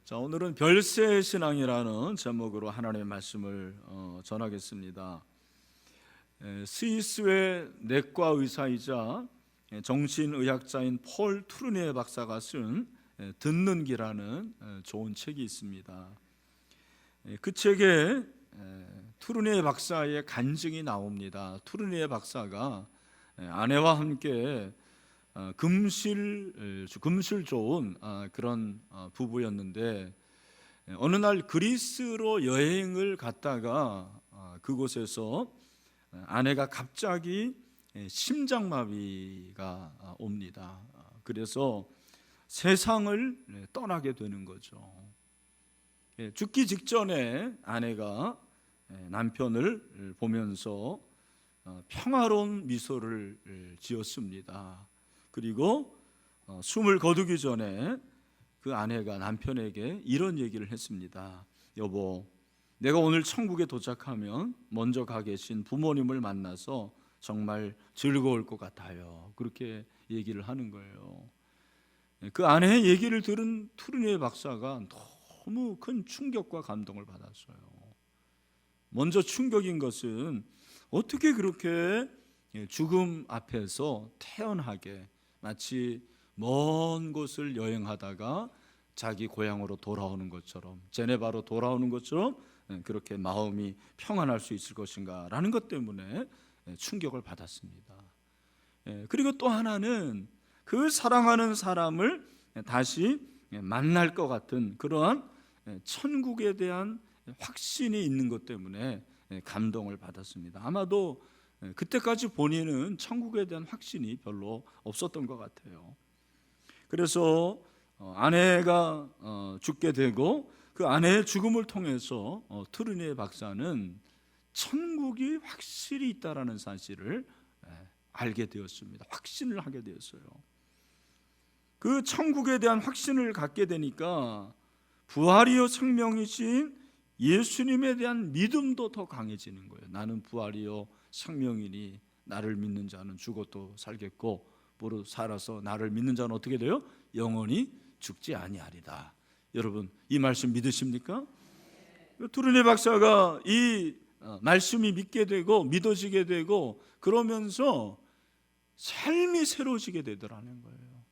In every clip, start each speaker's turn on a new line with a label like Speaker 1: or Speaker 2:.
Speaker 1: 자, 오늘은 별세 신앙이라는 제목으로 하나님의 말씀을 전하겠습니다. 스위스의 내과 의사이자 정신의학자인 폴 투르니에 박사가 쓴 듣는 기라는 좋은 책이 있습니다. 그 책에 투르니에 박사의 간증이 나옵니다. 투르니에 박사가 아내와 함께 금실 좋은 그런 부부였는데, 어느 날 그리스로 여행을 갔다가 그곳에서 아내가 갑자기 심장마비가 옵니다. 그래서 세상을 떠나게 되는 거죠. 죽기 직전에 아내가 남편을 보면서 평화로운 미소를 지었습니다. 그리고 숨을 거두기 전에 그 아내가 남편에게 이런 얘기를 했습니다. 여보, 내가 오늘 천국에 도착하면 먼저 가 계신 부모님을 만나서 정말 즐거울 것 같아요. 그렇게 얘기를 하는 거예요. 그 아내의 얘기를 들은 투르니에 박사가 너무 큰 충격과 감동을 받았어요. 먼저 충격인 것은 어떻게 그렇게 죽음 앞에서 태연하게 마치 먼 곳을 여행하다가 자기 고향으로 돌아오는 것처럼, 제네바로 돌아오는 것처럼 그렇게 마음이 평안할 수 있을 것인가 라는 것 때문에 충격을 받았습니다. 그리고 또 하나는 그 사랑하는 사람을 다시 만날 것 같은 그러한 천국에 대한 확신이 있는 것 때문에 감동을 받았습니다. 아마도 그때까지 본인은 천국에 대한 확신이 별로 없었던 것 같아요. 그래서 아내가 죽게 되고 그 아내의 죽음을 통해서 투르니에 박사는 천국이 확실히 있다라는 사실을 알게 되었습니다. 확신을 하게 되었어요. 그 천국에 대한 확신을 갖게 되니까 부활이요 생명이신 예수님에 대한 믿음도 더 강해지는 거예요. 나는 부활이요 생명이니 나를 믿는 자는 죽어도 살겠고 무릇 살아서 나를 믿는 자는 어떻게 돼요? 영원히 죽지 아니하리다. 여러분, 이 말씀 믿으십니까? 투르니에 박사가 이 말씀이 믿게 되고 믿어지게 되고 그러면서 삶이 새로워지게 되더라는 거예요.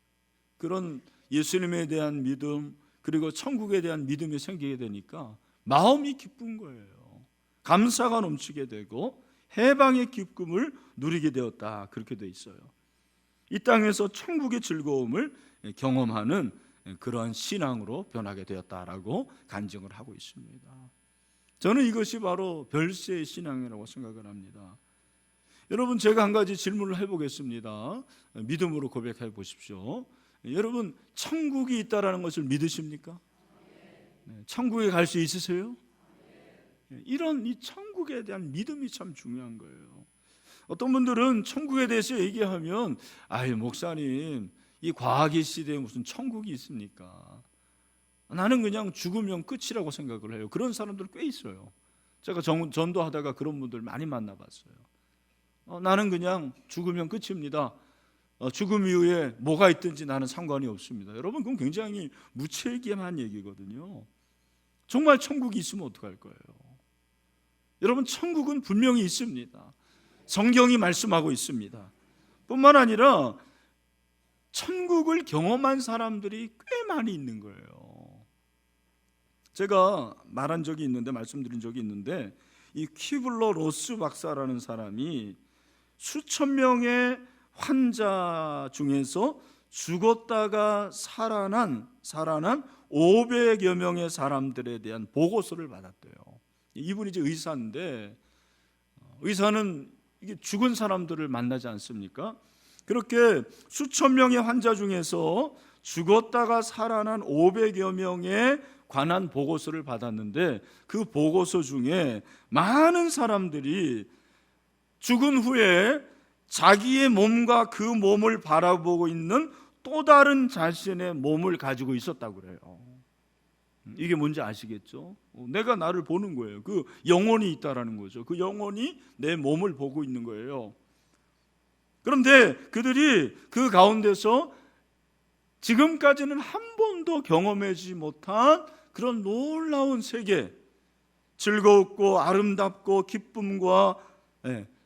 Speaker 1: 그런 예수님에 대한 믿음, 그리고 천국에 대한 믿음이 생기게 되니까 마음이 기쁜 거예요. 감사가 넘치게 되고 해방의 기쁨을 누리게 되었다, 그렇게 돼 있어요. 이 땅에서 천국의 즐거움을 경험하는 그러한 신앙으로 변하게 되었다라고 간증을 하고 있습니다. 저는 이것이 바로 별세의 신앙이라고 생각을 합니다. 여러분, 제가 한 가지 질문을 해보겠습니다. 믿음으로 고백해 보십시오. 여러분, 천국이 있다라는 것을 믿으십니까? 천국에 갈 수 있으세요? 이런 이 천국에 대한 믿음이 참 중요한 거예요. 어떤 분들은 천국에 대해서 얘기하면 목사님, 이 과학의 시대에 무슨 천국이 있습니까? 나는 그냥 죽으면 끝이라고 생각을 해요. 그런 사람들 꽤 있어요. 제가 전도하다가 그런 분들 많이 만나봤어요. 나는 그냥 죽으면 끝입니다. 죽음 이후에 뭐가 있든지 나는 상관이 없습니다. 여러분, 그건 굉장히 무책임한 얘기거든요. 정말 천국이 있으면 어떡할 거예요? 여러분, 천국은 분명히 있습니다. 성경이 말씀하고 있습니다. 뿐만 아니라 천국을 경험한 사람들이 꽤 많이 있는 거예요. 제가 말한 적이 있는데, 말씀드린 적이 있는데, 이 퀴블러 로스 박사라는 사람이 수천 명의 환자 중에서 죽었다가 살아난 500여 명의 사람들에 대한 보고서를 받았대요. 이분이 이제 의사인데, 의사는 이게 죽은 사람들을 만나지 않습니까? 그렇게 수천 명의 환자 중에서 죽었다가 살아난 500여 명에 관한 보고서를 받았는데, 그 보고서 중에 많은 사람들이 죽은 후에 자기의 몸과 그 몸을 바라보고 있는 또 다른 자신의 몸을 가지고 있었다고 그래요. 이게 뭔지 아시겠죠? 내가 나를 보는 거예요. 그 영혼이 있다라는 거죠. 그 영혼이 내 몸을 보고 있는 거예요. 그런데 그들이 그 가운데서 지금까지는 한 번도 경험하지 못한 그런 놀라운 세계, 즐겁고 아름답고 기쁨과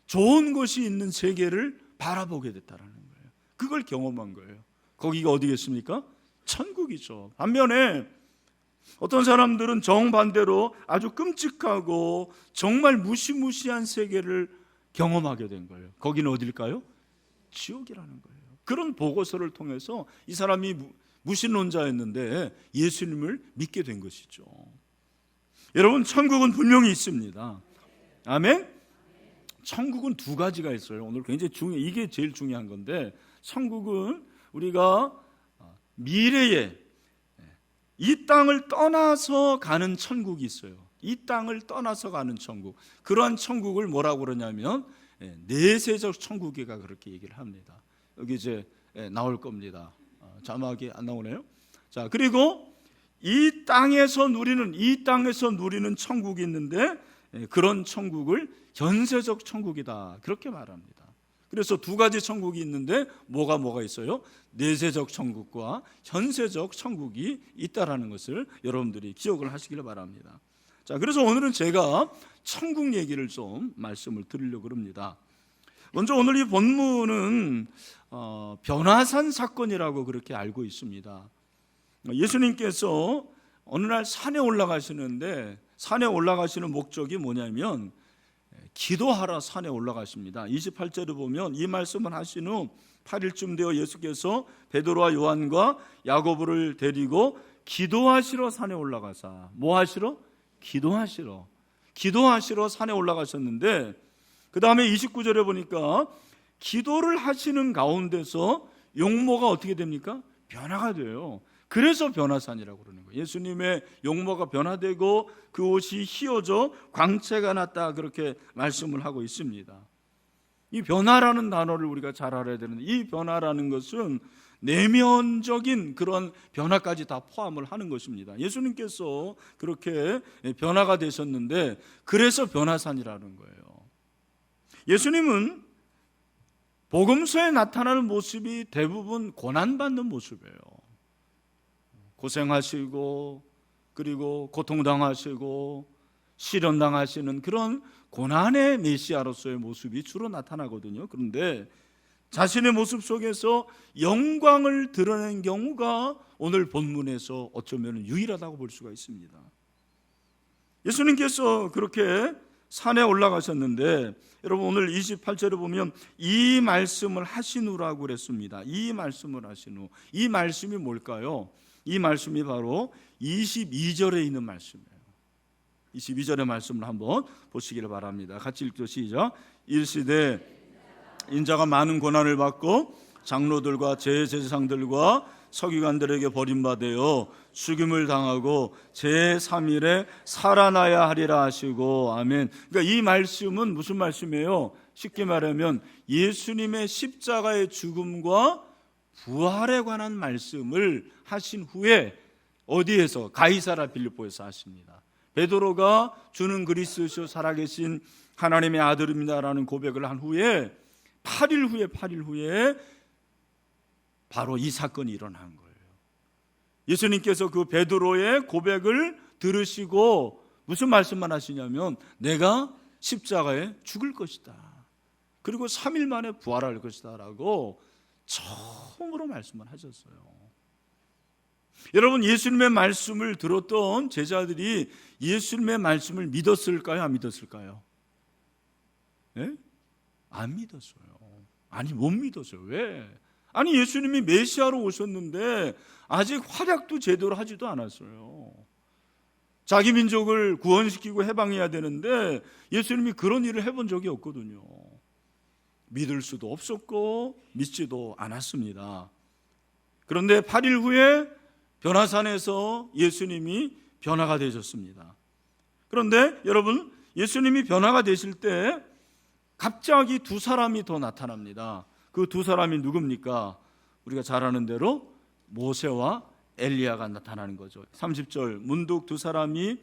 Speaker 1: 좋은 것이 있는 세계를 바라보게 됐다는 거예요. 그걸 경험한 거예요. 거기가 어디겠습니까? 천국이죠. 반면에 어떤 사람들은 정반대로 아주 끔찍하고 정말 무시무시한 세계를 경험하게 된 거예요. 거기는 어딜까요? 지옥이라는 거예요. 그런 보고서를 통해서 이 사람이 무신론자였는데 예수님을 믿게 된 것이죠. 여러분, 천국은 분명히 있습니다. 아멘? 천국은 두 가지가 있어요. 오늘 굉장히 이게 제일 중요한 건데, 천국은 우리가 미래에 이 땅을 떠나서 가는 천국이 있어요. 이 땅을 떠나서 가는 천국. 그러한 천국을 뭐라고 그러냐면 내세적 천국이가 그렇게 얘기를 합니다. 여기 이제 나올 겁니다. 자막이 안 나오네요. 자, 그리고 이 땅에서 누리는 천국이 있는데 그런 천국을 현세적 천국이다, 그렇게 말합니다. 그래서 두 가지 천국이 있는데 뭐가 있어요? 내세적 천국과 현세적 천국이 있다라는 것을 여러분들이 기억을 하시기를 바랍니다. 자, 그래서 오늘은 제가 천국 얘기를 좀 말씀을 드리려고 합니다. 먼저 오늘 이 본문은 변화산 사건이라고 그렇게 알고 있습니다. 예수님께서 어느 날 산에 올라가시는데, 산에 올라가시는 목적이 뭐냐면 기도하러 산에 올라가십니다. 28절을 보면 이 말씀을 하신 후 8일쯤 되어 예수께서 베드로와 요한과 야고보를 데리고 기도하시러 산에 올라가사. 뭐 하시러? 기도하시러 산에 올라가셨는데, 그 다음에 29절에 보니까 기도를 하시는 가운데서 용모가 어떻게 됩니까? 변화가 돼요. 그래서 변화산이라고 그러는 거예요. 예수님의 용모가 변화되고 그 옷이 휘어져 광채가 났다, 그렇게 말씀을 하고 있습니다. 이 변화라는 단어를 우리가 잘 알아야 되는데, 이 변화라는 것은 내면적인 그런 변화까지 다 포함을 하는 것입니다. 예수님께서 그렇게 변화가 되셨는데 그래서 변화산이라는 거예요. 예수님은 복음서에 나타나는 모습이 대부분 고난받는 모습이에요. 고생하시고 그리고 고통당하시고 시련당하시는 그런 고난의 메시아로서의 모습이 주로 나타나거든요. 그런데 자신의 모습 속에서 영광을 드러낸 경우가 오늘 본문에서 어쩌면 유일하다고 볼 수가 있습니다. 예수님께서 그렇게 산에 올라가셨는데, 여러분 오늘 28절에 보면 이 말씀을 하신 후라고 그랬습니다. 이 말씀을 하신 후. 이 말씀이 뭘까요? 이 말씀이 바로 22절에 있는 말씀이에요. 22절의 말씀을 한번 보시기를 바랍니다. 같이 읽죠. 시작. 일시되 인자가 많은 고난을 받고 장로들과 제사장들과 서기관들에게 버림받아 죽임을 당하고 제3일에 살아나야 하리라 하시고. 아멘. 그러니까 이 말씀은 무슨 말씀이에요? 쉽게 말하면 예수님의 십자가의 죽음과 부활에 관한 말씀을 하신 후에 어디에서? 가이사라 빌립보에서 하십니다. 베드로가 주는 그리스도시요 살아계신 하나님의 아들입니다라는 고백을 한 후에 8일 후에 바로 이 사건이 일어난 거예요. 예수님께서 그 베드로의 고백을 들으시고 무슨 말씀만 하시냐면 내가 십자가에 죽을 것이다, 그리고 3일 만에 부활할 것이다 라고 처음으로 말씀을 하셨어요. 여러분, 예수님의 말씀을 들었던 제자들이 예수님의 말씀을 믿었을까요? 안 믿었을까요? 네? 안 믿었어요. 아니, 못 믿었어요. 왜? 아니, 예수님이 메시아로 오셨는데 아직 활약도 제대로 하지도 않았어요. 자기 민족을 구원시키고 해방해야 되는데 예수님이 그런 일을 해본 적이 없거든요. 믿을 수도 없었고 믿지도 않았습니다. 그런데 8일 후에 변화산에서 예수님이 변화가 되셨습니다. 그런데 여러분, 예수님이 변화가 되실 때 갑자기 두 사람이 더 나타납니다. 그 두 사람이 누굽니까? 우리가 잘 아는 대로 모세와 엘리야가 나타나는 거죠. 30절, 문득 두 사람이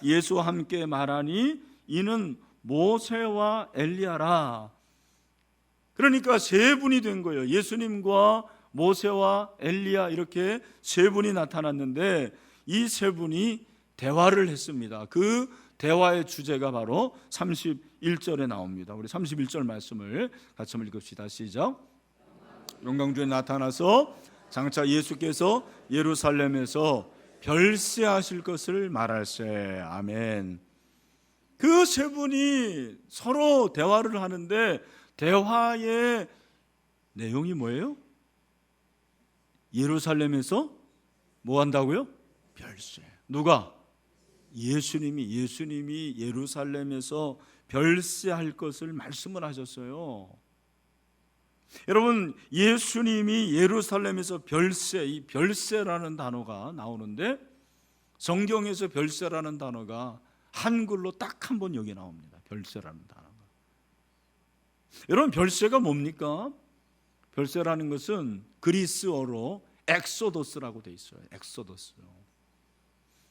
Speaker 1: 예수와 함께 말하니 이는 모세와 엘리야라. 그러니까 세 분이 된 거예요. 예수님과 모세와 엘리야 이렇게 세 분이 나타났는데 이 세 분이 대화를 했습니다. 그 대화의 주제가 바로 31절에 나옵니다. 우리 31절 말씀을 같이 한번 읽읍시다. 시작. 영광주에 나타나서 장차 예수께서 예루살렘에서 별세하실 것을 말할세. 아멘. 그 세 분이 서로 대화를 하는데 대화의 내용이 뭐예요? 예루살렘에서 뭐 한다고요? 별세. 누가? 예수님이 예루살렘에서 별세할 것을 말씀을 하셨어요. 여러분, 예수님이 예루살렘에서 별세, 이 별세라는 단어가 나오는데 성경에서 별세라는 단어가 한글로 딱 한 번 여기 나옵니다. 별세라는 단어가. 여러분, 별세가 뭡니까? 별세라는 것은 그리스어로 엑소더스라고 돼 있어요. 엑소더스.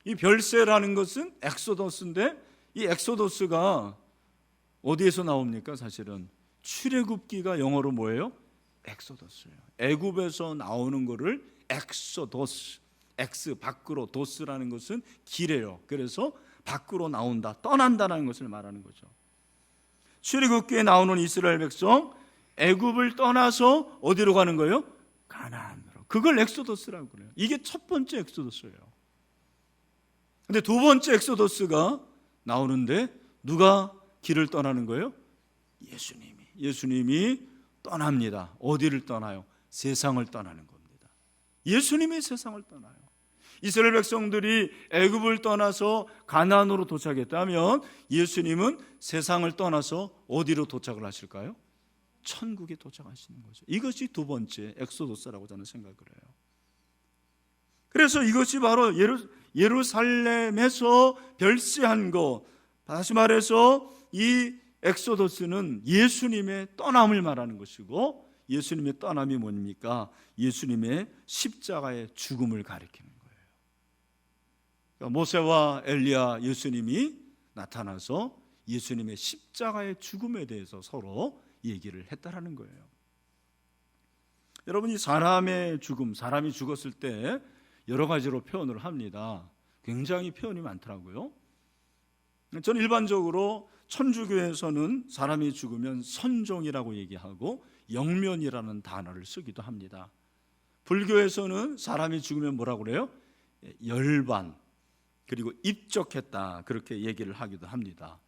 Speaker 1: 이 별세라는 것은 엑소더스인데 이 엑소더스가 어디에서 나옵니까? 사실은 출애굽기가 영어로 뭐예요? 엑소더스예요. 애굽에서 나오는 거를 엑소더스, 엑스 밖으로, 도스라는 것은 길이에요. 그래서 밖으로 나온다, 떠난다는 것을 말하는 거죠. 출애굽기에 나오는 이스라엘 백성 애굽을 떠나서 어디로 가는 거예요? 가나안으로. 그걸 엑소더스라고 그래요. 이게 첫 번째 엑소더스예요. 근데 두 번째 엑소더스가 나오는데 누가 길을 떠나는 거예요? 예수님이 떠납니다. 어디를 떠나요? 세상을 떠나는 겁니다. 예수님이 세상을 떠나요. 이스라엘 백성들이 애굽을 떠나서 가나안으로 도착했다면 예수님은 세상을 떠나서 어디로 도착을 하실까요? 천국에 도착하시는 거죠. 이것이 두 번째 엑소더스라고 저는 생각을 해요. 그래서 이것이 바로 예루살렘에서 별세한 것, 다시 말해서 이 엑소더스는 예수님의 떠남을 말하는 것이고, 예수님의 떠남이 뭡니까? 예수님의 십자가의 죽음을 가리키는 거예요. 그러니까 모세와 엘리야 예수님이 나타나서 예수님의 십자가의 죽음에 대해서 서로 얘기를 했다라는 거예요. 여러분, 이 사람의 죽음, 사람이 죽었을 때 여러 가지로 표현을 합니다. 굉장히 표현이 많더라고요. 저는 일반적으로 천주교에서는 사람이 죽으면 선종이라고 얘기하고 영면이라는 단어를 쓰기도 합니다. 불교에서는 사람이 죽으면 뭐라고 그래요? 열반, 그리고 입적했다, 그렇게 얘기를 하기도 합니다.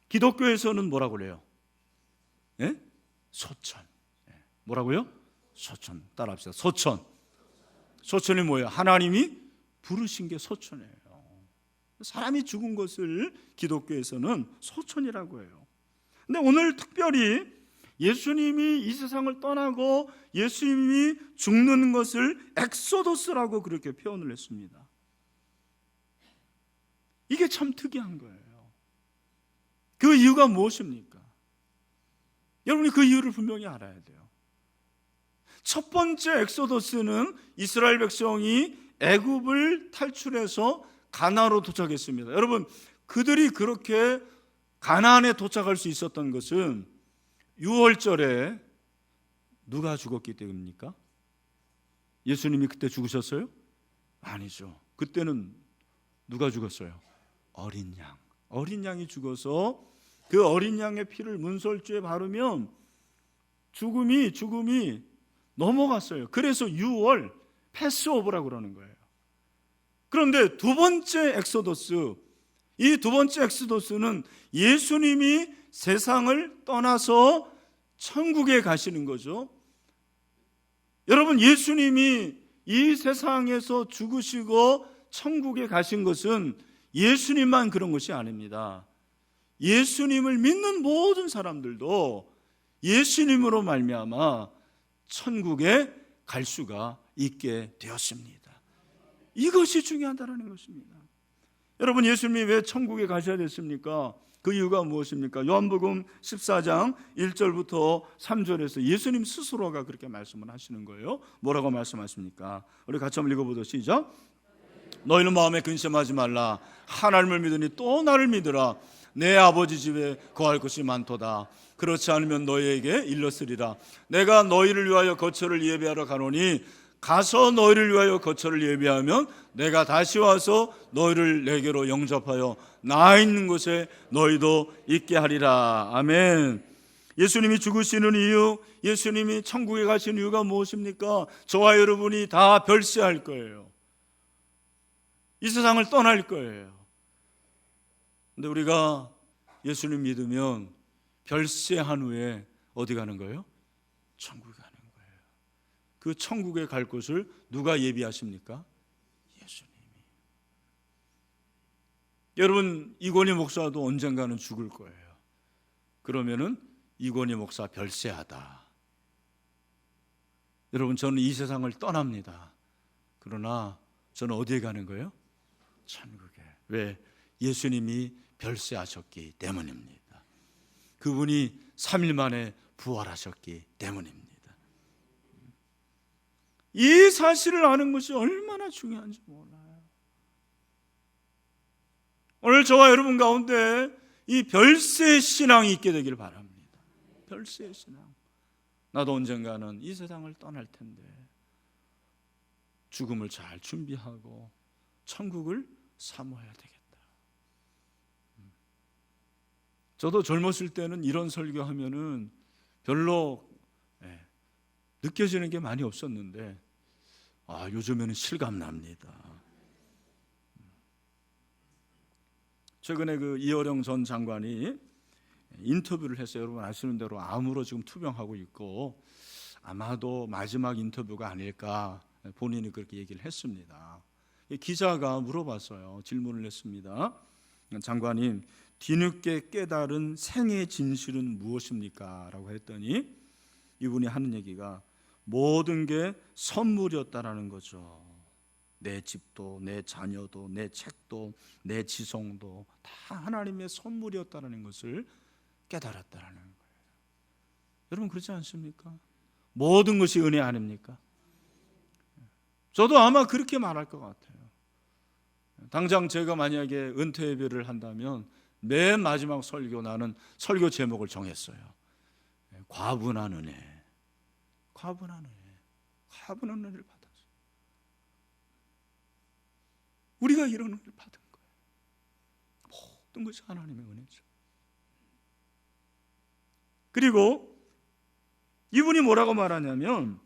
Speaker 1: 기독교에서는 뭐라고 그래요? 예? 소천. 뭐라고요? 소천. 따라합시다. 소천. 소천이 뭐예요? 하나님이 부르신 게 소천이에요. 사람이 죽은 것을 기독교에서는 소천이라고 해요. 근데 오늘 특별히 예수님이 이 세상을 떠나고 예수님이 죽는 것을 엑소더스라고 그렇게 표현을 했습니다. 이게 참 특이한 거예요. 그 이유가 무엇입니까? 여러분이 그 이유를 분명히 알아야 돼요. 첫 번째 엑소더스는 이스라엘 백성이 애굽을 탈출해서 가나안으로 도착했습니다. 여러분, 그들이 그렇게 가나안에 도착할 수 있었던 것은 유월절에 누가 죽었기 때문입니까? 예수님이 그때 죽으셨어요? 아니죠. 그때는 누가 죽었어요? 어린 양. 어린 양이 죽어서 그 어린 양의 피를 문설주에 바르면 죽음이 넘어갔어요. 그래서 유월 패스오버라고 그러는 거예요. 그런데 두 번째 엑소더스, 이 두 번째 엑소더스는 예수님이 세상을 떠나서 천국에 가시는 거죠. 여러분, 예수님이 이 세상에서 죽으시고 천국에 가신 것은 예수님만 그런 것이 아닙니다. 예수님을 믿는 모든 사람들도 예수님으로 말미암아 천국에 갈 수가 있게 되었습니다. 이것이 중요하다는 것입니다. 여러분, 예수님이 왜 천국에 가셔야 됐습니까? 그 이유가 무엇입니까? 요한복음 14장 1절부터 3절에서 예수님 스스로가 그렇게 말씀을 하시는 거예요. 뭐라고 말씀하십니까? 우리 같이 한번 읽어보죠. 시작. 너희는 마음에 근심하지 말라. 하나님을 믿으니 또 나를 믿으라. 내 아버지 집에 거할 것이 많도다. 그렇지 않으면 너희에게 일렀으리라. 내가 너희를 위하여 거처를 예비하러 가노니 가서 너희를 위하여 거처를 예비하면 내가 다시 와서 너희를 내게로 영접하여 나 있는 곳에 너희도 있게 하리라. 아멘. 예수님이 죽으시는 이유, 예수님이 천국에 가신 이유가 무엇입니까? 저와 여러분이 다 별세할 거예요. 이 세상을 떠날 거예요. 근데 우리가 예수님 믿으면 별세한 후에 어디 가는 거예요? 천국에 가는 거예요. 그 천국에 갈 곳을 누가 예비하십니까? 예수님이. 여러분, 이건희 목사도 언젠가는 죽을 거예요. 그러면은 이건희 목사 별세하다. 여러분, 저는 이 세상을 떠납니다. 그러나 저는 어디에 가는 거예요? 천국에. 왜? 예수님이 별세하셨기 때문입니다. 그분이 3일 만에 부활하셨기 때문입니다. 이 사실을 아는 것이 얼마나 중요한지 몰라요. 오늘 저와 여러분 가운데 이 별세의 신앙이 있게 되기를 바랍니다. 별세의 신앙. 나도 언젠가는 이 세상을 떠날 텐데 죽음을 잘 준비하고 천국을 사모해야 되겠다. 저도 젊었을 때는 이런 설교하면은 별로 느껴지는 게 많이 없었는데 요즘에는 실감납니다. 최근에 그 이어령 전 장관이 인터뷰를 했어요. 여러분 아시는 대로 암으로 지금 투병하고 있고 아마도 마지막 인터뷰가 아닐까 본인이 그렇게 얘기를 했습니다. 기자가 물어봤어요. 질문을 했습니다. 장관님, 뒤늦게 깨달은 생의 진실은 무엇입니까? 라고 했더니 이분이 하는 얘기가 모든 게 선물이었다라는 거죠. 내 집도, 내 자녀도, 내 책도, 내 지성도 다 하나님의 선물이었다라는 것을 깨달았다라는 거예요. 여러분 그렇지 않습니까? 모든 것이 은혜 아닙니까? 저도 아마 그렇게 말할 것 같아요. 당장 제가 만약에 은퇴 예배를 한다면 맨 마지막 설교, 나는 설교 제목을 정했어요. 과분한 은혜. 과분한 은혜. 과분한 은혜를 받았어요. 우리가 이런 은혜를 받은 거예요. 모든 것이 하나님의 은혜죠. 그리고 이분이 뭐라고 말하냐면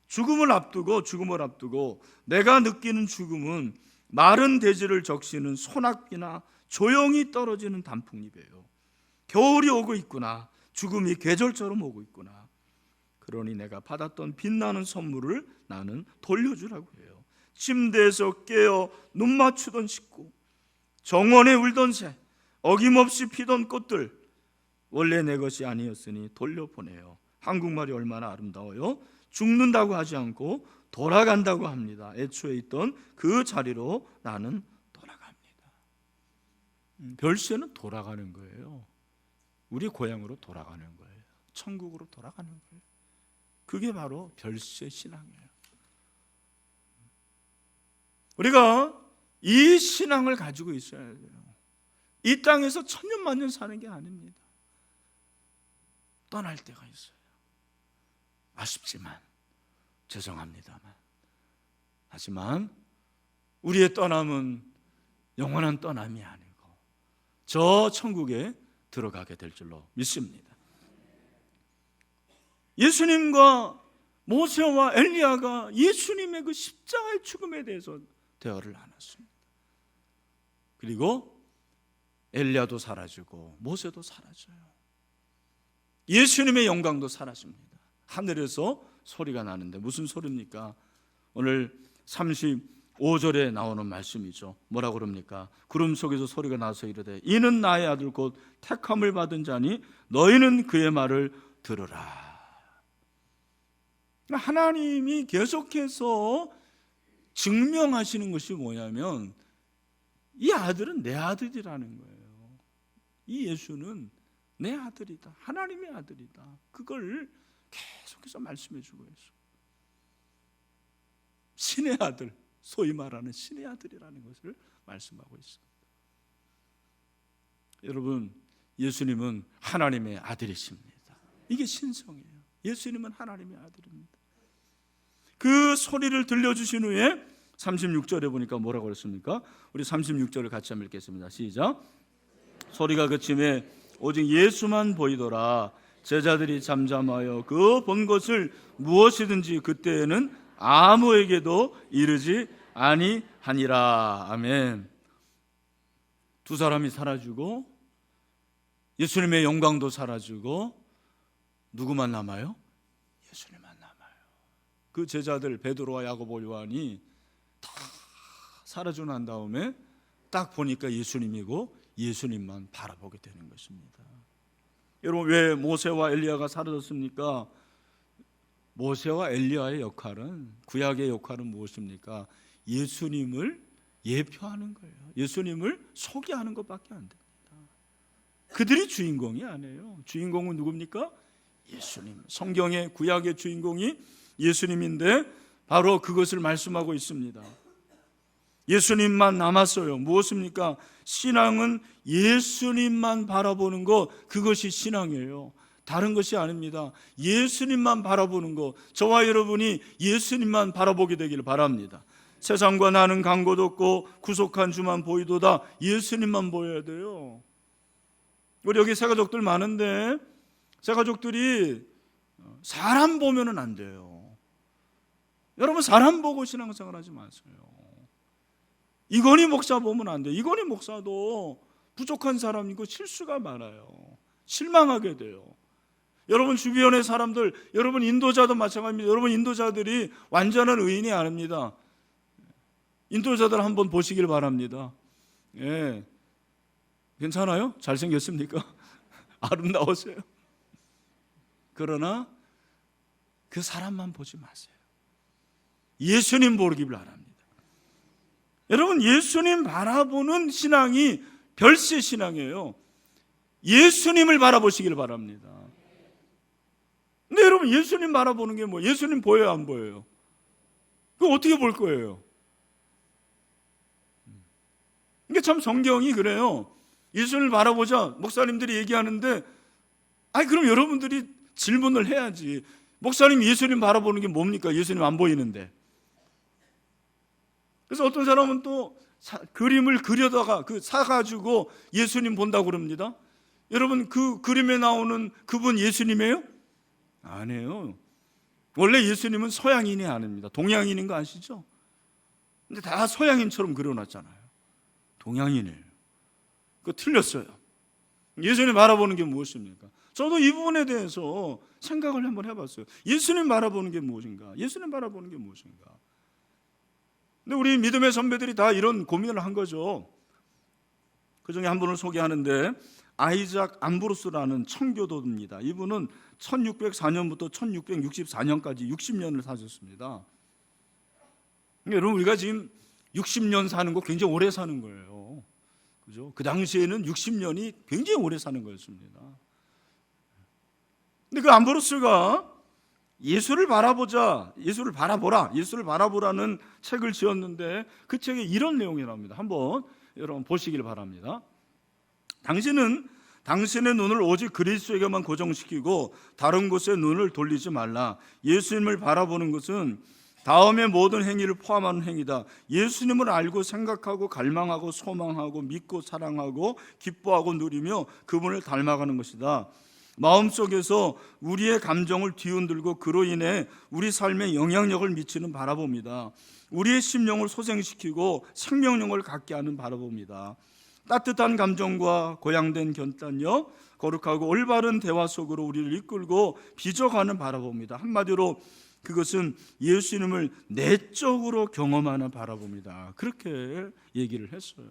Speaker 1: 죽음을 앞두고 내가 느끼는 죽음은 마른 대지를 적시는 소낙비나 조용히 떨어지는 단풍잎이에요. 겨울이 오고 있구나. 죽음이 계절처럼 오고 있구나. 그러니 내가 받았던 빛나는 선물을 나는 돌려주라고 해요. 침대에서 깨어 눈 맞추던 식구, 정원에 울던 새, 어김없이 피던 꽃들, 원래 내 것이 아니었으니 돌려보내요. 한국말이 얼마나 아름다워요. 죽는다고 하지 않고 돌아간다고 합니다. 애초에 있던 그 자리로 나는 돌아갑니다. 별세는 돌아가는 거예요. 우리 고향으로 돌아가는 거예요. 천국으로 돌아가는 거예요. 그게 바로 별세 신앙이에요. 우리가 이 신앙을 가지고 있어야 돼요. 이 땅에서 천년만년 사는 게 아닙니다. 떠날 때가 있어요. 아쉽지만 죄송합니다만, 하지만 우리의 떠남은 영원한 떠남이 아니고 저 천국에 들어가게 될 줄로 믿습니다. 예수님과 모세와 엘리야가 예수님의 그 십자가의 죽음에 대해서 대화를 나눴습니다. 그리고 엘리야도 사라지고 모세도 사라져요. 예수님의 영광도 사라집니다. 하늘에서 소리가 나는데 무슨 소리입니까? 오늘 35절에 나오는 말씀이죠. 뭐라고 그럽니까? 구름 속에서 소리가 나서 이르되 이는 나의 아들 곧 택함을 받은 자니 너희는 그의 말을 들으라. 하나님이 계속해서 증명하시는 것이 뭐냐면 이 아들은 내 아들이라는 거예요. 이 예수는 내 아들이다. 하나님의 아들이다. 그걸 계속해서 말씀해 주고 있어요. 신의 아들, 소위 말하는 신의 아들이라는 것을 말씀하고 있습니다. 여러분, 예수님은 하나님의 아들이십니다. 이게 신성이에요. 예수님은 하나님의 아들입니다. 그 소리를 들려주신 후에 36절에 보니까 뭐라고 그랬습니까? 우리 36절을 같이 한번 읽겠습니다. 시작. 소리가 그침에 오직 예수만 보이더라. 제자들이 잠잠하여 그 본 것을 무엇이든지 그때에는 아무에게도 이르지 아니하니라. 아멘. 두 사람이 사라지고 예수님의 영광도 사라지고 누구만 남아요? 예수님만 남아요. 그 제자들 베드로와 야고보 요한이 다 사라지고 난 다음에 딱 보니까 예수님이고 예수님만 바라보게 되는 것입니다. 여러분, 왜 모세와 엘리야가 사라졌습니까? 모세와 엘리야의 역할은, 구약의 역할은 무엇입니까? 예수님을 예표하는 거예요. 예수님을 소개하는 것밖에 안 됩니다. 그들이 주인공이 아니에요. 주인공은 누굽니까? 예수님. 성경의 구약의 주인공이 예수님인데 바로 그것을 말씀하고 있습니다. 예수님만 남았어요. 무엇입니까? 신앙은 예수님만 바라보는 것, 그것이 신앙이에요. 다른 것이 아닙니다. 예수님만 바라보는 것, 저와 여러분이 예수님만 바라보게 되기를 바랍니다. 세상과 나는 간 곳 없고 구속한 주만 보이도다. 예수님만 보여야 돼요. 우리 여기 새가족들 많은데 새가족들이 사람 보면은 안 돼요. 여러분, 사람 보고 신앙생활 하지 마세요. 이건희 목사 보면 안 돼요. 이건희 목사도 부족한 사람이고 실수가 많아요. 실망하게 돼요. 여러분 주변의 사람들, 여러분 인도자도 마찬가지입니다. 여러분 인도자들이 완전한 의인이 아닙니다. 인도자들 한번 보시길 바랍니다. 예. 괜찮아요? 잘생겼습니까? 아름다우세요? 그러나 그 사람만 보지 마세요. 예수님 보기를 바랍니다. 여러분, 예수님 바라보는 신앙이 별세 신앙이에요. 예수님을 바라보시길 바랍니다. 근데 여러분, 예수님 바라보는 게 뭐? 예수님 보여요, 안 보여요? 그거 어떻게 볼 거예요? 이게 참 성경이 그래요. 예수님을 바라보자 목사님들이 얘기하는데, 그럼 여러분들이 질문을 해야지. 목사님, 예수님 바라보는 게 뭡니까? 예수님 안 보이는데. 그래서 어떤 사람은 또 그림을 그려다가 사가지고 예수님 본다고 그럽니다. 여러분, 그 그림에 나오는 그분 예수님이에요? 아니에요. 원래 예수님은 서양인이 아닙니다. 동양인인 거 아시죠? 근데 다 서양인처럼 그려놨잖아요. 동양인이에요. 그거 틀렸어요. 예수님 바라보는 게 무엇입니까? 저도 이 부분에 대해서 생각을 한번 해봤어요. 예수님 바라보는 게 무엇인가? 예수님 바라보는 게 무엇인가? 근데 우리 믿음의 선배들이 다 이런 고민을 한 거죠. 그 중에 한 분을 소개하는데 아이작 암브로스라는 청교도입니다. 이분은 1604년부터 1664년까지 60년을 사셨습니다. 여러분, 우리가 지금 60년 사는 거 굉장히 오래 사는 거예요. 그죠? 그 당시에는 60년이 굉장히 오래 사는 거였습니다. 근데 그 암브로스가 예수를 바라보자, 예수를 바라보라, 예수를 바라보라는 책을 지었는데 그 책에 이런 내용이 나옵니다. 한번 여러분 보시길 바랍니다. 당신은 당신의 눈을 오직 그리스도에게만 고정시키고 다른 곳에 눈을 돌리지 말라. 예수님을 바라보는 것은 다음의 모든 행위를 포함하는 행위다. 예수님을 알고 생각하고 갈망하고 소망하고 믿고 사랑하고 기뻐하고 누리며 그분을 닮아가는 것이다. 마음속에서 우리의 감정을 뒤흔들고 그로 인해 우리 삶에 영향력을 미치는 바라봅니다. 우리의 심령을 소생시키고 생명력을 갖게 하는 바라봅니다. 따뜻한 감정과 고양된 결단력, 거룩하고 올바른 대화 속으로 우리를 이끌고 빚어가는 바라봅니다. 한마디로 그것은 예수님을 내적으로 경험하는 바라봅니다. 그렇게 얘기를 했어요.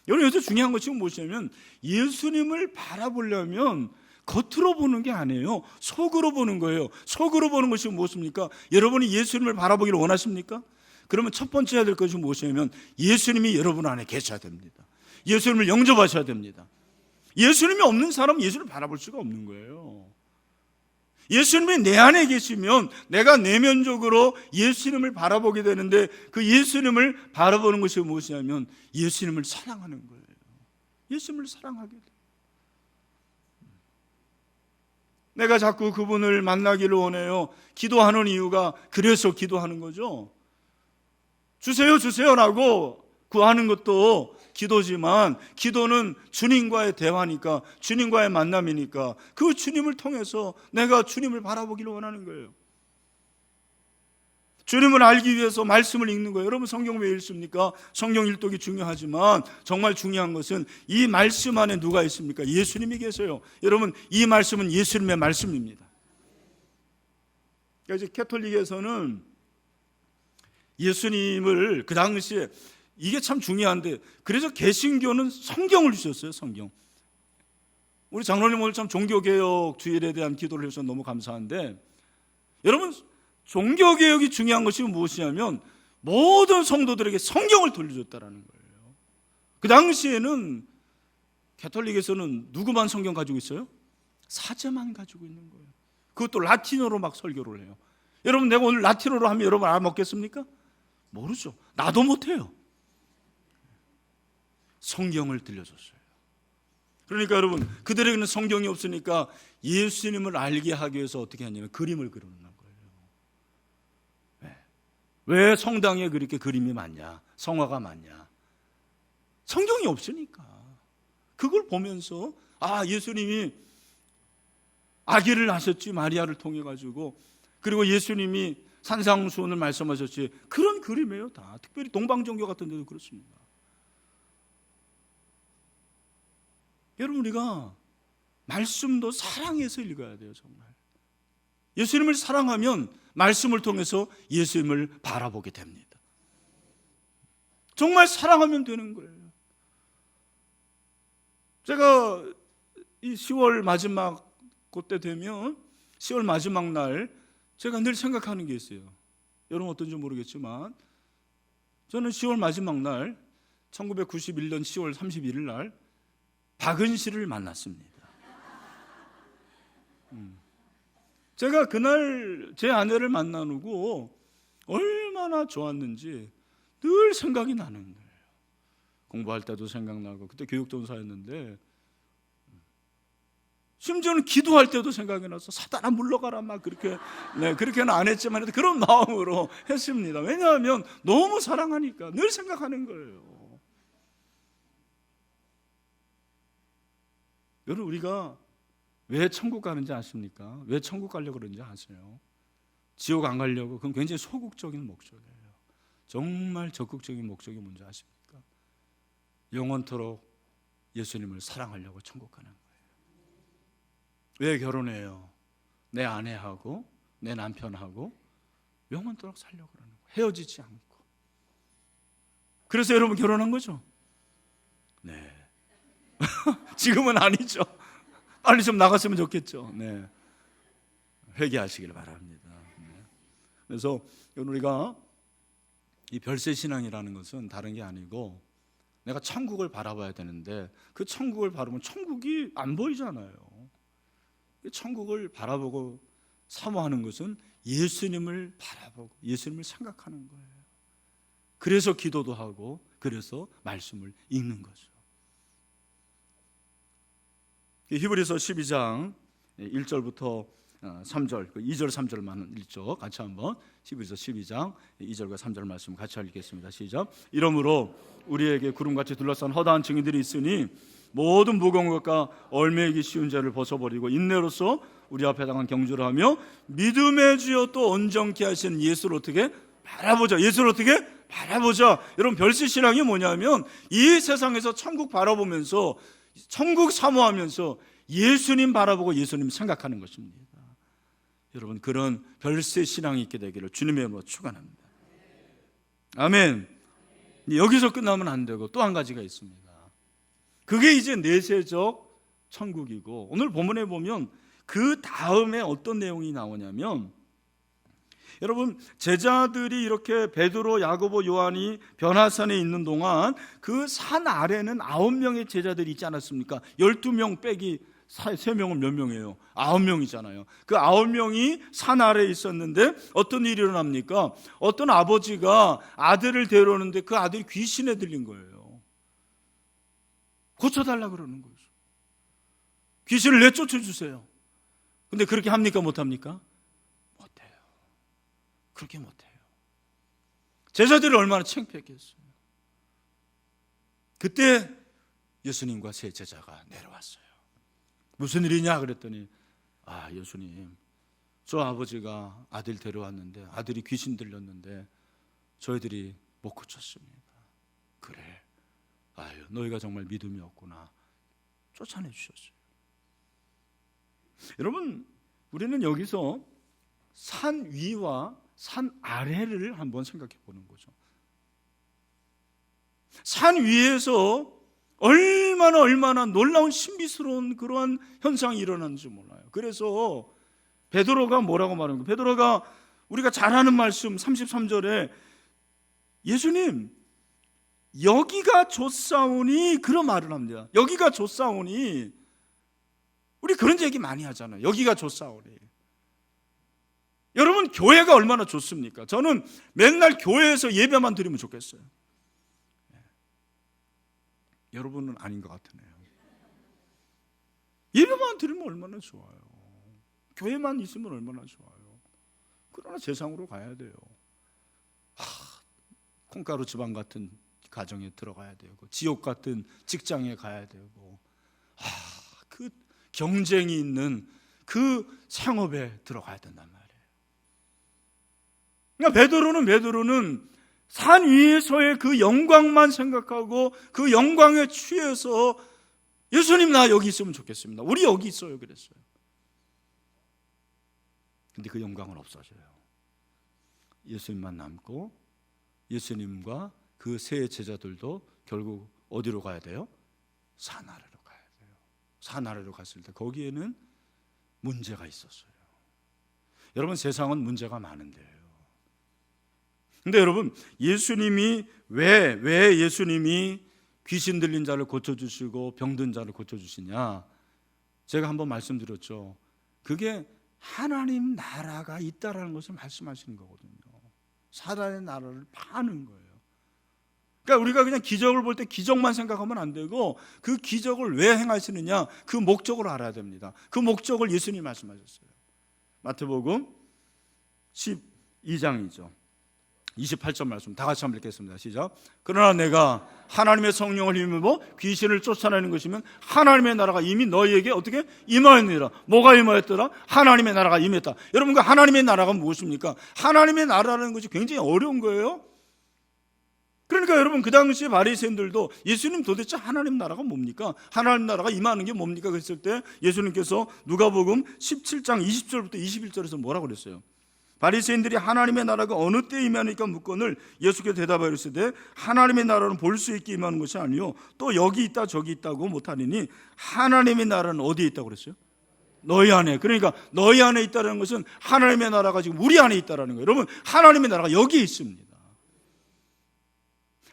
Speaker 1: 여러분, 여기서 중요한 것 지금 뭐냐면 예수님을 바라보려면 겉으로 보는 게 아니에요. 속으로 보는 거예요. 속으로 보는 것이 무엇입니까? 여러분이 예수님을 바라보기를 원하십니까? 그러면 첫 번째 해야 될 것이 무엇이냐면 예수님이 여러분 안에 계셔야 됩니다. 예수님을 영접하셔야 됩니다. 예수님이 없는 사람은 예수님을 바라볼 수가 없는 거예요. 예수님이 내 안에 계시면 내가 내면적으로 예수님을 바라보게 되는데 그 예수님을 바라보는 것이 무엇이냐면 예수님을 사랑하는 거예요. 예수님을 사랑하게 돼요. 내가 자꾸 그분을 만나기를 원해요. 기도하는 이유가 그래서 기도하는 거죠. 주세요 주세요라고 구하는 것도 기도지만, 기도는 주님과의 대화니까, 주님과의 만남이니까 그 주님을 통해서 내가 주님을 바라보기를 원하는 거예요. 주님을 알기 위해서 말씀을 읽는 거예요. 여러분, 성경 왜 읽습니까? 성경 읽독이 중요하지만 정말 중요한 것은 이 말씀 안에 누가 있습니까? 예수님이 계세요. 여러분, 이 말씀은 예수님의 말씀입니다. 그래서 캐톨릭에서는 예수님을 그 당시에, 이게 참 중요한데, 그래서 개신교는 성경을 주셨어요. 성경. 우리 장로님 오늘 참 종교개혁 주일에 대한 기도를 해주셔서 너무 감사한데, 여러분, 종교개혁이 중요한 것이 무엇이냐면 모든 성도들에게 성경을 돌려줬다라는 거예요. 그 당시에는 캐톨릭에서는 누구만 성경 가지고 있어요? 사제만 가지고 있는 거예요. 그것도 라틴어로 막 설교를 해요. 여러분, 내가 오늘 라틴어로 하면 여러분 알아먹겠습니까? 모르죠. 나도 못해요. 성경을 들려줬어요. 그러니까 여러분, 그들에게는 성경이 없으니까 예수님을 알게 하기 위해서 어떻게 하냐면 그림을 그리는 거예요. 왜 성당에 그렇게 그림이 많냐, 성화가 많냐? 성경이 없으니까. 그걸 보면서 예수님이 아기를 낳으셨지, 마리아를 통해 가지고. 그리고 예수님이 산상수훈을 말씀하셨지. 그런 그림이에요. 다. 특별히 동방종교 같은 데도 그렇습니다. 여러분, 우리가 말씀도 사랑해서 읽어야 돼요. 정말 예수님을 사랑하면 말씀을 통해서 예수님을 바라보게 됩니다. 정말 사랑하면 되는 거예요. 제가 이 10월 마지막 그때 되면, 10월 마지막 날 제가 늘 생각하는 게 있어요. 여러분 어떤지 모르겠지만 저는 10월 마지막 날 1991년 10월 31일 날 박은실을 만났습니다. 제가 그날 제 아내를 만나고 얼마나 좋았는지 늘 생각이 나는 거예요. 공부할 때도 생각나고, 그때 교육전사였는데 심지어는 기도할 때도 생각이 나서 사단아 물러가라 막 그렇게는 안 했지만 그런 마음으로 했습니다. 왜냐하면 너무 사랑하니까 늘 생각하는 거예요. 여러분, 우리가 왜 천국 가는지 아십니까? 왜 천국 가려고 그러는지 아세요? 지옥 안 가려고. 그건 굉장히 소극적인 목적이에요. 정말 적극적인 목적이 뭔지 아십니까? 영원토록 예수님을 사랑하려고 천국 가는 거예요. 왜 결혼해요? 내 아내하고 내 남편하고 영원토록 살려고 그러는 거예요. 헤어지지 않고. 그래서 여러분 결혼한 거죠? 네. 지금은 아니죠. 빨리 좀 나갔으면 좋겠죠. 네. 회개하시길 바랍니다. 네. 그래서 우리가 이 별세신앙이라는 것은 다른 게 아니고, 내가 천국을 바라봐야 되는데 그 천국을 바라보면 천국이 안 보이잖아요. 천국을 바라보고 사모하는 것은 예수님을 바라보고 예수님을 생각하는 거예요. 그래서 기도도 하고, 그래서 말씀을 읽는 거죠. 히브리서 12장 1절부터 3절, 2절 3절만 읽죠. 같이 한번 히브리서 12장 2절과 3절 말씀 같이 읽겠습니다. 시작. 이러므로 우리에게 구름같이 둘러싼 허다한 증인들이 있으니 모든 무거운 것과 얼매이기 쉬운 죄를 벗어버리고 인내로서 우리 앞에 당한 경주를 하며 믿음의 주여 또 온전케 하신 예수를 어떻게 바라보자. 예수를 어떻게 바라보자. 여러분, 별세신앙이 뭐냐면 이 세상에서 천국 바라보면서, 천국 사모하면서 예수님 바라보고 예수님 생각하는 것입니다. 여러분, 그런 별세신앙이 있게 되기를 주님의 이름으로 축원합니다. 아멘. 여기서 끝나면 안 되고 또 한 가지가 있습니다. 그게 이제 내세적 천국이고, 오늘 본문에 보면 그 다음에 어떤 내용이 나오냐면, 여러분, 제자들이 이렇게 베드로, 야고보, 요한이 변화산에 있는 동안 그 산 아래는 9명의 제자들이 있지 않았습니까? 12명 빼기 3명은 몇 명이에요? 9명이잖아요. 그 9명이 산 아래에 있었는데 어떤 일이 일어납니까? 어떤 아버지가 아들을 데려오는데 그 아들이 귀신에 들린 거예요. 고쳐달라 그러는 거죠. 귀신을 내쫓아 주세요. 근데 그렇게 합니까? 못합니까? 못해요. 그렇게 못해요. 제자들이 얼마나 창피했겠어요. 그때 예수님과 세 제자가 내려왔어요. 무슨 일이냐 그랬더니, 예수님, 저 아버지가 아들 데려왔는데 아들이 귀신 들렸는데 저희들이 못 고쳤습니다. 그래, 너희가 정말 믿음이 없구나. 쫓아내 주셨어요. 여러분, 우리는 여기서 산 위와 산 아래를 한번 생각해 보는 거죠. 산 위에서 얼마나 놀라운 신비스러운 그러한 현상이 일어나는지 몰라요. 그래서 베드로가 뭐라고 말하는 거예요? 베드로가 우리가 잘 아는 말씀 33절에 예수님, 여기가 좋사오니, 그런 말을 합니다. 여기가 좋사오니. 우리 그런 얘기 많이 하잖아요. 여기가 좋사오니. 여러분, 교회가 얼마나 좋습니까? 저는 맨날 교회에서 예배만 드리면 좋겠어요. 여러분은 아닌 것 같으네요. 예배만 드리면 얼마나 좋아요. 교회만 있으면 얼마나 좋아요. 그러나 세상으로 가야 돼요. 콩가루 지방 같은 가정에 들어가야 되고, 지옥 같은 직장에 가야 되고, 그 경쟁이 있는 그 상업에 들어가야 된단 말이에요. 그러니까 베드로는 산 위에서의 그 영광만 생각하고 그 영광에 취해서 예수님, 나 여기 있으면 좋겠습니다. 우리 여기 있어요. 그랬어요. 근데 그 영광은 없어져요. 예수님만 남고, 예수님과 그 세 제자들도 결국 어디로 가야 돼요? 산 아래로 가야 돼요. 산 아래로 갔을 때 거기에는 문제가 있었어요. 여러분, 세상은 문제가 많은데요. 근데 여러분, 예수님이 왜 예수님이 귀신 들린 자를 고쳐주시고 병든 자를 고쳐주시냐? 제가 한번 말씀드렸죠. 그게 하나님 나라가 있다라는 것을 말씀하시는 거거든요. 사단의 나라를 파는 거예요. 그러니까 우리가 그냥 기적을 볼 때 기적만 생각하면 안 되고, 그 기적을 왜 행하시느냐, 그 목적을 알아야 됩니다. 그 목적을 예수님이 말씀하셨어요. 마태복음 12장이죠. 28절 말씀 다 같이 한번 읽겠습니다. 시작. 그러나 내가 하나님의 성령을 힘입어 귀신을 쫓아내는 것이면 하나님의 나라가 이미 너희에게 어떻게 임하였느니라. 뭐가 임하였더라? 하나님의 나라가 임했다. 여러분, 그 하나님의 나라가 무엇입니까? 하나님의 나라라는 것이 굉장히 어려운 거예요. 그러니까 여러분, 그 당시 바리새인들도 예수님, 도대체 하나님 나라가 뭡니까? 하나님 나라가 임하는 게 뭡니까? 그랬을 때 예수님께서 누가복음 17장 20절부터 21절에서 뭐라고 그랬어요? 바리새인들이 하나님의 나라가 어느 때 임하니까 묻거늘 예수께서 대답하여 이르시되 하나님의 나라는 볼 수 있게 임하는 것이 아니요 또 여기 있다 저기 있다고 못하리니 하나님의 나라는 어디에 있다고 그랬어요? 너희 안에. 그러니까 너희 안에 있다는 것은 하나님의 나라가 지금 우리 안에 있다는 거예요. 여러분, 하나님의 나라가 여기에 있습니다.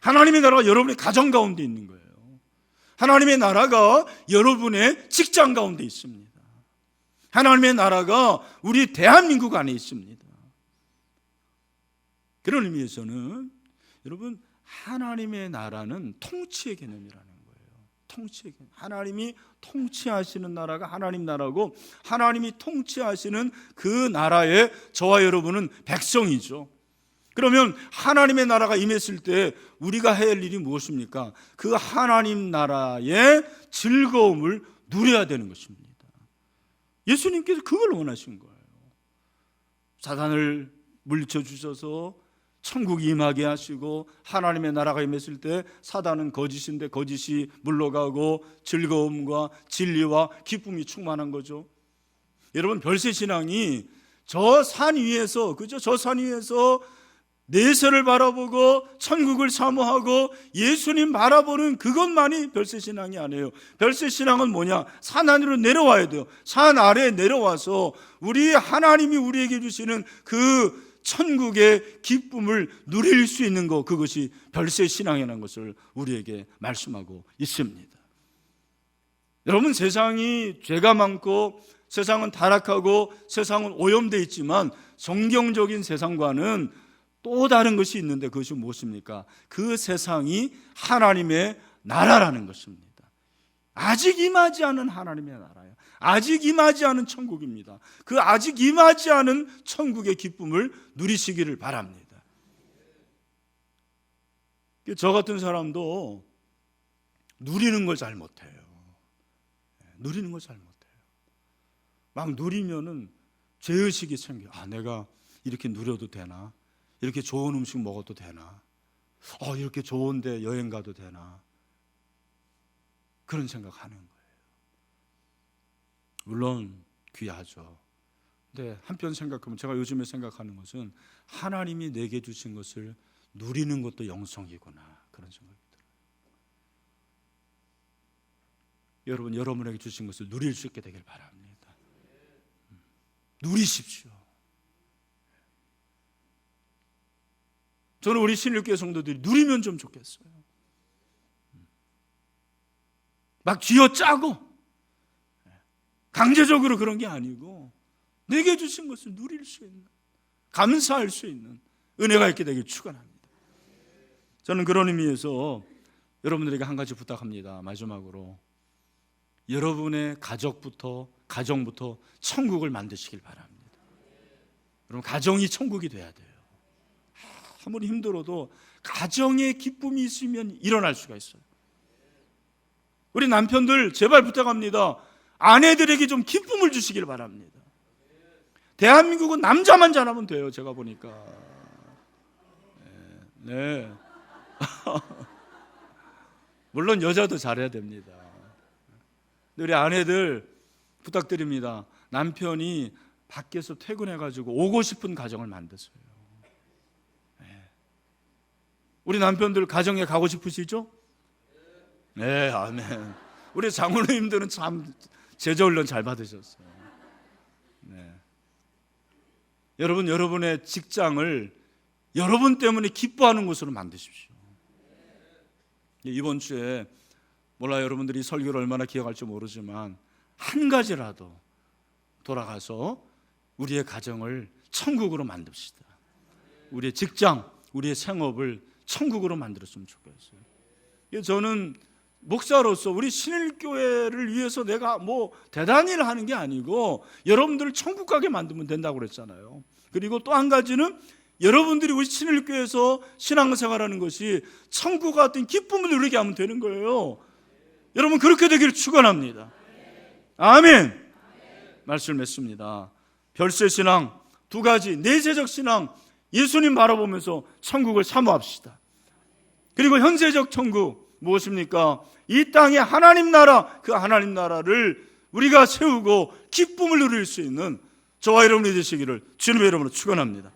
Speaker 1: 하나님의 나라가 여러분의 가정 가운데 있는 거예요. 하나님의 나라가 여러분의 직장 가운데 있습니다. 하나님의 나라가 우리 대한민국 안에 있습니다. 그런 의미에서는 여러분, 하나님의 나라는 통치의 개념이라는 거예요. 통치의 개념. 하나님이 통치하시는 나라가 하나님 나라고, 하나님이 통치하시는 그 나라에 저와 여러분은 백성이죠. 그러면 하나님의 나라가 임했을 때 우리가 해야 할 일이 무엇입니까? 그 하나님 나라의 즐거움을 누려야 되는 것입니다. 예수님께서 그걸 원하신 거예요. 사단을 물리쳐 주셔서 천국이 임하게 하시고, 하나님의 나라가 임했을 때 사단은 거짓인데 거짓이 물러가고 즐거움과 진리와 기쁨이 충만한 거죠. 여러분, 별세신앙이 저 산 위에서, 그죠? 저 산 위에서 내세를 바라보고 천국을 사모하고 예수님 바라보는 그것만이 별세신앙이 아니에요. 별세신앙은 뭐냐? 산 아래로 내려와야 돼요. 산 아래에 내려와서 우리 하나님이 우리에게 주시는 그 천국의 기쁨을 누릴 수 있는 것, 그것이 별세신앙이라는 것을 우리에게 말씀하고 있습니다. 여러분, 세상이 죄가 많고 세상은 타락하고 세상은 오염되어 있지만 성경적인 세상과는 또 다른 것이 있는데, 그것이 무엇입니까? 그 세상이 하나님의 나라라는 것입니다. 아직 임하지 않은 하나님의 나라예요. 아직 임하지 않은 천국입니다. 그 아직 임하지 않은 천국의 기쁨을 누리시기를 바랍니다. 저 같은 사람도 누리는 걸 잘 못해요. 누리는 걸 잘 못해요. 막 누리면은 죄의식이 생겨요. 내가 이렇게 누려도 되나? 이렇게 좋은 음식 먹어도 되나? 이렇게 좋은데 여행 가도 되나? 그런 생각하는 거예요. 물론 귀하죠. 근데 한편 생각하면, 제가 요즘에 생각하는 것은 하나님이 내게 주신 것을 누리는 것도 영성이구나, 그런 생각이 들어요. 여러분, 여러분에게 주신 것을 누릴 수 있게 되길 바랍니다. 누리십시오. 저는 우리 신일교회 성도들이 누리면 좀 좋겠어요. 막 쥐어짜고 강제적으로 그런 게 아니고 내게 주신 것을 누릴 수 있는, 감사할 수 있는 은혜가 있게 되길 축원합니다. 저는 그런 의미에서 여러분들에게 한 가지 부탁합니다. 마지막으로 여러분의 가정부터 천국을 만드시길 바랍니다. 여러분, 가정이 천국이 돼야 돼요. 아무리 힘들어도 가정에 기쁨이 있으면 일어날 수가 있어요. 우리 남편들 제발 부탁합니다. 아내들에게 좀 기쁨을 주시길 바랍니다. 대한민국은 남자만 잘하면 돼요. 제가 보니까. 네. 물론 여자도 잘해야 됩니다. 우리 아내들 부탁드립니다. 남편이 밖에서 퇴근해가지고 오고 싶은 가정을 만드세요. 우리 남편들 가정에 가고 싶으시죠? 네, 아멘. 우리 장로님들은 참 제자훈련 잘 받으셨어요. 네. 여러분, 여러분의 직장을 여러분 때문에 기뻐하는 곳으로 만드십시오. 이번 주에 몰라요, 여러분들이 설교를 얼마나 기억할지 모르지만 한 가지라도 돌아가서 우리의 가정을 천국으로 만듭시다. 우리의 직장, 우리의 생업을 천국으로 만들었으면 좋겠어요. 저는 목사로서 우리 신일교회를 위해서 내가 뭐 대단한 일을 하는 게 아니고 여러분들을 천국 가게 만들면 된다고 그랬잖아요. 그리고 또 한 가지는 여러분들이 우리 신일교회에서 신앙생활하는 것이 천국 같은 기쁨을 누리게 하면 되는 거예요. 여러분, 그렇게 되기를 축원합니다. 아멘. 말씀을 맺습니다. 별세신앙 두 가지, 내세적 신앙, 예수님 바라보면서 천국을 사모합시다. 그리고 현세적 천국 무엇입니까? 이 땅에 하나님 나라, 그 하나님 나라를 우리가 세우고 기쁨을 누릴 수 있는 저와 여러분이 되시기를 주님의 이름으로 축원합니다.